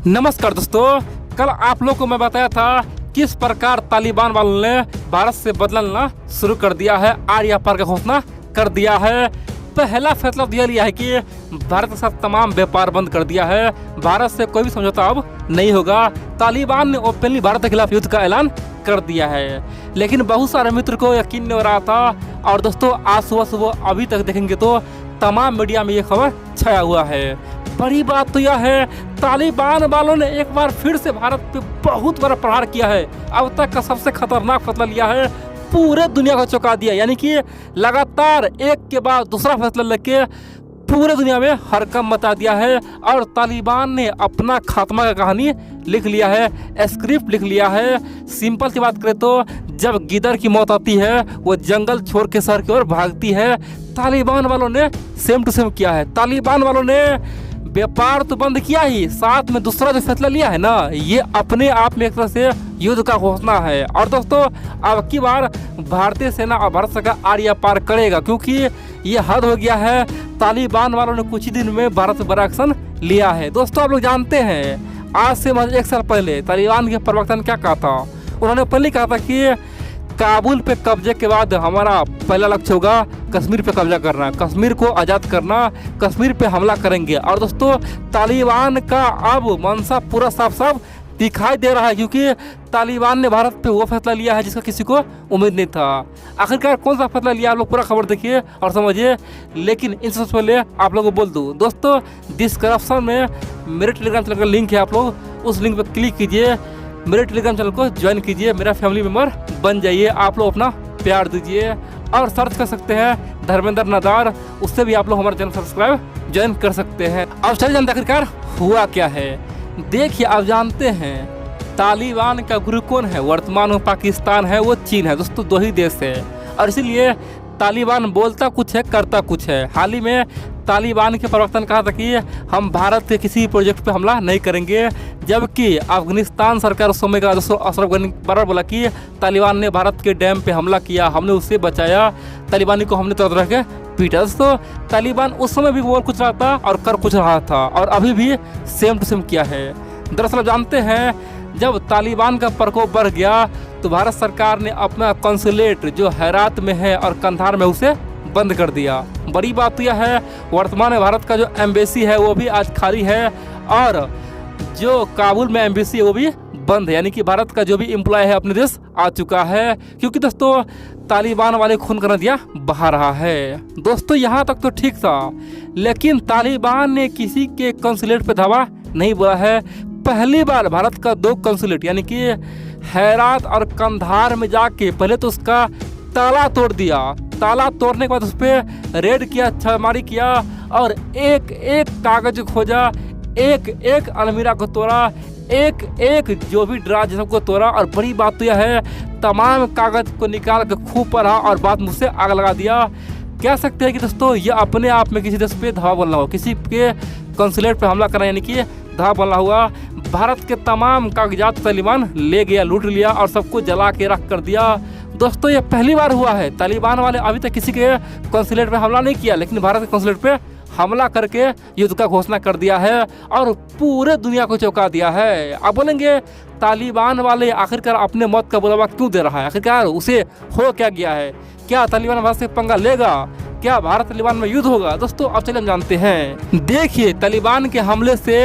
नमस्कार दोस्तों, कल आप लोग को मैं बताया था किस प्रकार तालिबान वालों ने भारत से बदलना शुरू कर दिया है। आर्या पार का घोषणा कर दिया है। पहला फैसला दिया लिया है कि भारत के साथ तमाम व्यापार बंद कर दिया है। भारत से कोई भी समझौता अब नहीं होगा। तालिबान ने ओपनली भारत के खिलाफ युद्ध का ऐलान कर दिया है, लेकिन बहुत सारे मित्र को यकीन नहीं हो रहा था। और दोस्तों, आज सुबह सुबह अभी तक देखेंगे तो तमाम मीडिया में ये खबर छाया हुआ है। बड़ी बात तो यह है, तालिबान वालों ने एक बार फिर से भारत पे बहुत बड़ा प्रहार किया है। अब तक का सबसे खतरनाक फैसला लिया है, पूरे दुनिया को चौंका दिया। यानी कि लगातार एक के बाद दूसरा फैसला लेके पूरे दुनिया में हड़कंप मचा दिया है। और तालिबान ने अपना खात्मा का कहानी लिख लिया है, स्क्रिप्ट लिख लिया है। सिंपल सी बात करें तो जब गिदड़ की मौत आती है वो जंगल छोड़ के शहर की ओर भागती है। तालिबान वालों ने सेम टू सेम किया है। तालिबान वालों ने व्यापार तो बंद किया ही, साथ में दूसरा जो फैसला लिया है ना, ये अपने आप में एक तरह से युद्ध का घोषणा है। और दोस्तों, अब की बार भारतीय सेना और भारत सरकार आर्या पार करेगा, क्योंकि ये हद हो गया है। तालिबान वालों ने कुछ ही दिन में भारत से बड़ा एक्शन लिया है। दोस्तों, आप लोग जानते हैं, आज से मतलब 1 साल पहले तालिबान के प्रवक्ता ने क्या कहा था। उन्होंने पहले कहा था कि काबुल पे कब्जे के बाद हमारा पहला लक्ष्य होगा कश्मीर पे कब्जा करना, कश्मीर को आज़ाद करना, कश्मीर पे हमला करेंगे। और दोस्तों, तालिबान का अब मंशा पूरा साफ साफ दिखाई दे रहा है, क्योंकि तालिबान ने भारत पे वो फैसला लिया है जिसका किसी को उम्मीद नहीं था। आखिरकार कौन सा फैसला लिया, आप लोग पूरा खबर देखिए और समझिए। लेकिन इन सबसे पहले आप लोगों को बोल दूँ दोस्तों, डिस्क्रिप्शन में मेरे टेलीग्राम चैनल का लिंक है, आप लोग उस लिंक पर क्लिक कीजिए, मेरे टेलीग्राम चैनल को ज्वाइन कीजिए, मेरा फैमिली मेम्बर बन जाइए। आप लोग अपना प्यार दीजिए और सर्च कर सकते हैं धर्मेंद्र नादार, उससे भी आप लोग हमारा चैनल सब्सक्राइब ज्वाइन कर सकते हैं। अब चलिए जानते आखिरकार हुआ क्या है। देखिए, आप जानते हैं तालिबान का गुरु कौन है। वर्तमान में पाकिस्तान है, वो चीन है। दोस्तों, 2 ही देश है और इसीलिए तालिबान बोलता कुछ है करता कुछ है। हाल ही में तालिबान के प्रवक्ता ने कहा था कि हम भारत के किसी प्रोजेक्ट पे हमला नहीं करेंगे, जबकि अफगानिस्तान सरकार उस समय का दोस्तों अशरफ गनी बार बोला कि तालिबान ने भारत के डैम पे हमला किया, हमने उससे बचाया, तालिबानी को हमने तरह तरह के पीटा। दोस्तों, तालिबान उस समय भी बोल कुछ रहा था और कर कुछ रहा था, और अभी भी सेम टू सेम किया है। दरअसल जानते हैं, जब तालिबान का प्रकोप बढ़ गया तो भारत सरकार ने अपना कॉन्सुलेट जो हेरात में है और कंधार में उसे बंद कर दिया। बड़ी बात तो यह है, वर्तमान में भारत का जो एम्बेसी है वो भी आज खाली है, और जो काबुल में एम्बेसी है वो भी बंद है। यानी कि भारत का जो भी एम्प्लॉय है अपने देश आ चुका है, क्योंकि दोस्तों तालिबान वाले खून का नदियाँ बहा रहा है। दोस्तों, यहाँ तक तो ठीक था, लेकिन तालिबान ने किसी के कॉन्सुलेट पे धावा नहीं बोला है। पहली बार भारत का 2 कॉन्सुलेट यानी कि हेरात और कंधार में जाके पहले तो उसका ताला तोड़ दिया। ताला तोड़ने के बाद उस पर रेड किया, छापेमारी किया और एक एक कागज खोजा, एक एक अलमीरा को तोड़ा, एक एक जो भी ड्रा सबको तोड़ा। और बड़ी बात तो यह है, तमाम कागज को निकाल के खूब पढ़ा और बाद मुझसे आग लगा दिया। कह सकते हैं कि दोस्तों, ये अपने आप में किसी देश पे धावा बोलना हो, किसी के कॉन्सुलेट पे हमला करना, यानी कि धावा बोलना हुआ। भारत के तमाम कागजात तालिबान ले गया, लूट लिया और सबको जला के रख कर दिया। दोस्तों, ये पहली बार हुआ है। तालिबान वाले अभी तक किसी के कॉन्सुलेट पे हमला नहीं किया, लेकिन भारत के कॉन्सुलेट पे हमला करके युद्ध का घोषणा कर दिया है और पूरे दुनिया को चौंका दिया है। आप बोलेंगे तालिबान वाले आखिरकार अपने मौत का बुलावा क्यों दे रहा है, आखिरकार उसे हो क्या गया है? क्या तालिबान भारत से पंगा लेगा? क्या भारत तालिबान में युद्ध होगा? दोस्तों, अब चलिए हम जानते हैं। देखिए, तालिबान के हमले से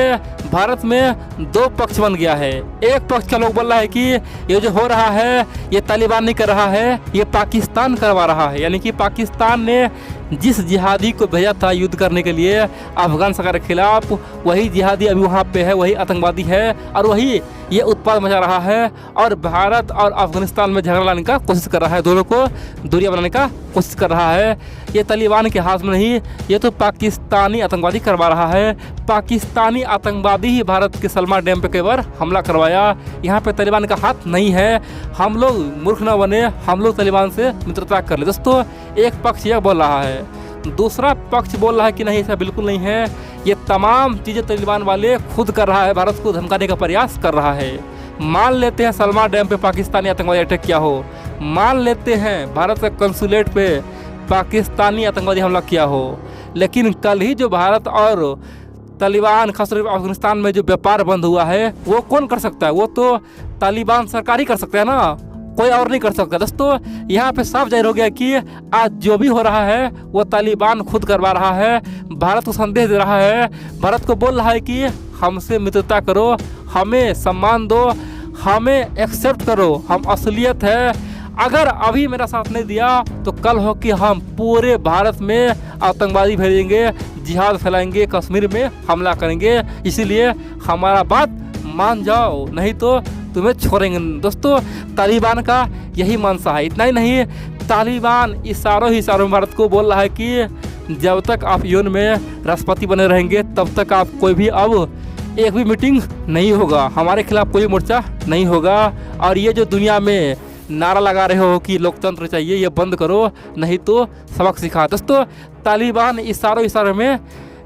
भारत में 2 पक्ष बन गया है। एक पक्ष का लोग बोल रहा है कि ये जो हो रहा है ये तालिबान नहीं कर रहा है, ये पाकिस्तान करवा रहा है। यानी कि पाकिस्तान ने जिस जिहादी को भेजा था युद्ध करने के लिए अफगान सरकार के खिलाफ, वही जिहादी अभी वहाँ पे है, वही आतंकवादी है और वही ये उत्पाद मचा रहा है और भारत और अफगानिस्तान में झगड़ा लाने का कोशिश कर रहा है, दोनों को दूरियां बनाने का कोशिश कर रहा है। ये तालिबान के हाथ में नहीं, ये तो पाकिस्तानी आतंकवादी करवा रहा है। पाकिस्तानी आतंकवादी ही भारत के सलमा डैम पे कई बार हमला करवाया। यहाँ पे तालिबान का हाथ नहीं है। हम लोग मूर्ख न बने, हम लोग तालिबान से मित्रता कर ले। दोस्तों, एक पक्ष यह बोल रहा है, दूसरा पक्ष बोल रहा है कि नहीं, ऐसा बिल्कुल नहीं है। ये तमाम चीज़ें तालिबान वाले खुद कर रहा है, भारत को धमकाने का प्रयास कर रहा है। मान लेते हैं सलमा डैम पे पाकिस्तानी आतंकवादी अटैक किया हो, मान लेते हैं भारत के कंसुलेट पे पाकिस्तानी आतंकवादी हमला किया हो, लेकिन कल ही जो भारत और तालिबान खासतौर पर अफगानिस्तान में जो व्यापार बंद हुआ है वो कौन कर सकता है? वो तो तालिबान सरकार ही कर सकता है ना, कोई और नहीं कर सकता। दोस्तों यहाँ पे साफ जाहिर हो गया कि आज जो भी हो रहा है वो तालिबान खुद करवा रहा है, भारत को संदेश दे रहा है, भारत को बोल रहा है कि हमसे मित्रता करो, हमें सम्मान दो, हमें एक्सेप्ट करो, हम असलियत है। अगर अभी मेरा साथ नहीं दिया तो कल हो कि हम पूरे भारत में आतंकवादी भेजेंगे, जिहाद फैलाएंगे, कश्मीर में हमला करेंगे, इसीलिए हमारा बात मान जाओ, नहीं तो तुम्हें छोड़ेंगे। दोस्तों तालिबान का यही मंशा है। इतना ही नहीं, तालिबान इशारों ही इशारों में भारत को बोल रहा है कि जब तक आप यूएन में राष्ट्रपति बने रहेंगे तब तक आप कोई भी अब एक भी मीटिंग नहीं होगा, हमारे खिलाफ कोई मोर्चा नहीं होगा। और ये जो दुनिया में नारा लगा रहे हो कि लोकतंत्र चाहिए, ये बंद करो नहीं तो सबक सिखा। दोस्तों तालिबान इशारों में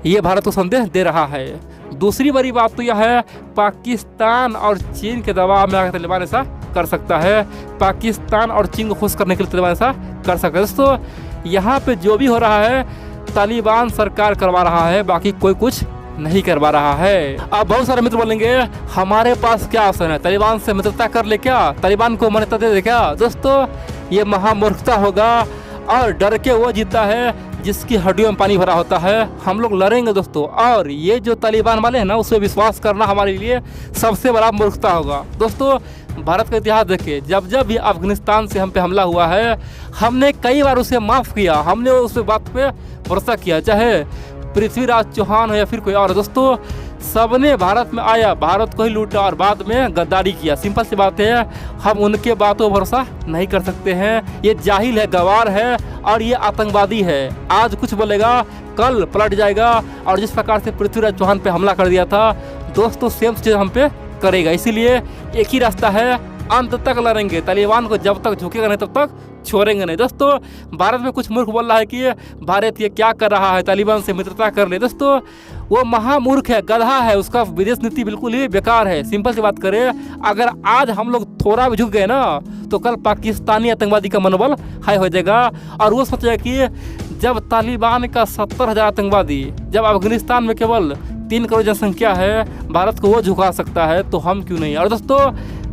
ये भारत को संदेश दे रहा है। दूसरी बड़ी बात तो यह है, पाकिस्तान और चीन के दबाव में आकर तालिबान ऐसा कर सकता है, पाकिस्तान और चीन को खुश करने के लिए तालिबान ऐसा कर सकता है। दोस्तों यहाँ पे जो भी हो रहा है तालिबान सरकार करवा रहा है, बाकी कोई कुछ नहीं करवा रहा है। अब बहुत सारे मित्र बोलेंगे हमारे पास क्या ऑप्शन है, तालिबान से मित्रता कर ले क्या, तालिबान को मान्यता दे दे क्या? दोस्तों ये महामूर्खता होगा और डर के वो जीता है जिसकी हड्डियों में पानी भरा होता है। हम लोग लड़ेंगे दोस्तों, और ये जो तालिबान वाले हैं ना उस पर विश्वास करना हमारे लिए सबसे बड़ा मूर्खता होगा। दोस्तों भारत का इतिहास देखिए, जब जब भी अफगानिस्तान से हम पे हमला हुआ है हमने कई बार उसे माफ़ किया, हमने उस बात पे भरोसा किया, चाहे पृथ्वीराज चौहान हो या फिर कोई और। दोस्तों सबने भारत में आया, भारत को ही लूटा और बाद में गद्दारी किया। सिंपल सी बात है, हम उनके बातों पर भरोसा नहीं कर सकते हैं। ये जाहिल है, गवार है और ये आतंकवादी है। आज कुछ बोलेगा कल पलट जाएगा, और जिस प्रकार से पृथ्वीराज चौहान पे हमला कर दिया था दोस्तों सेम चीज़ हम पे करेगा। इसीलिए एक ही रास्ता है, अंत तक लड़ेंगे, तालिबान को जब तक झुकेगा नहीं तब तक छोड़ेंगे नहीं। दोस्तों भारत में कुछ मूर्ख बोल रहा है कि भारत ये क्या कर रहा है, तालिबान से मित्रता कर ले। दोस्तों वो महामूर्ख है, गधा है, उसका विदेश नीति बिल्कुल ही बेकार है। सिंपल सी बात करें, अगर आज हम लोग थोड़ा भी झुक गए ना तो कल पाकिस्तानी आतंकवादी का मनोबल हाई हो जाएगा, और वो सोचेगा कि जब तालिबान का 70,000 आतंकवादी, जब अफगानिस्तान में केवल 3 करोड़ जनसंख्या है, भारत को वो झुका सकता है तो हम क्यों नहीं। और दोस्तों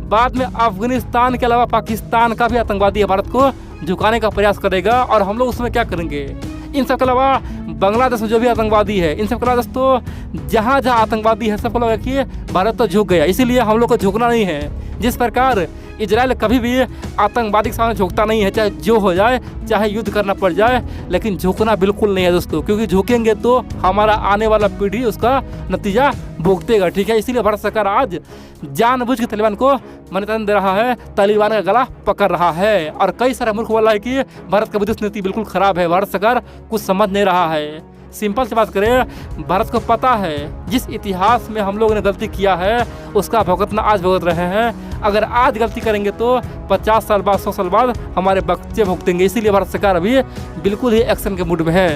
बाद में अफगानिस्तान के अलावा पाकिस्तान का भी आतंकवादी भारत को झुकाने का प्रयास करेगा, और हम लोग उसमें क्या करेंगे। इन सब के अलावा बांग्लादेश में जो भी आतंकवादी है, इन सब के अलावा दोस्तों जहाँ जहाँ आतंकवादी है सबको लगा कि भारत तो झुक गया, इसीलिए हम लोग को झुकना नहीं है। जिस प्रकार इजराइल कभी भी आतंकवादी के सामने झुकता नहीं है, चाहे जो हो जाए, चाहे युद्ध करना पड़ जाए, लेकिन झुकना बिल्कुल नहीं है दोस्तों, क्योंकि झुकेंगे तो हमारा आने वाला पीढ़ी उसका नतीजा भुगतेगा। ठीक है, इसीलिए भारत सरकार आज जानबूझ के तालिबान को मान्यता दे रहा है, तालिबान का गला पकड़ रहा है। और कई सारे मुल्क बोल रहा है कि भारत का विदेश नीति बिल्कुल खराब है, भारत सरकार कुछ समझ नहीं रहा है। सिंपल से बात करें, भारत को पता है जिस इतिहास में हम लोगों ने गलती किया है उसका भुगतना आज भुगत रहे हैं। अगर आज गलती करेंगे तो 50 साल बाद, 100 साल बाद हमारे बच्चे भुगतेंगे। इसीलिए भारत सरकार अभी बिल्कुल ही एक्शन के मूड में है।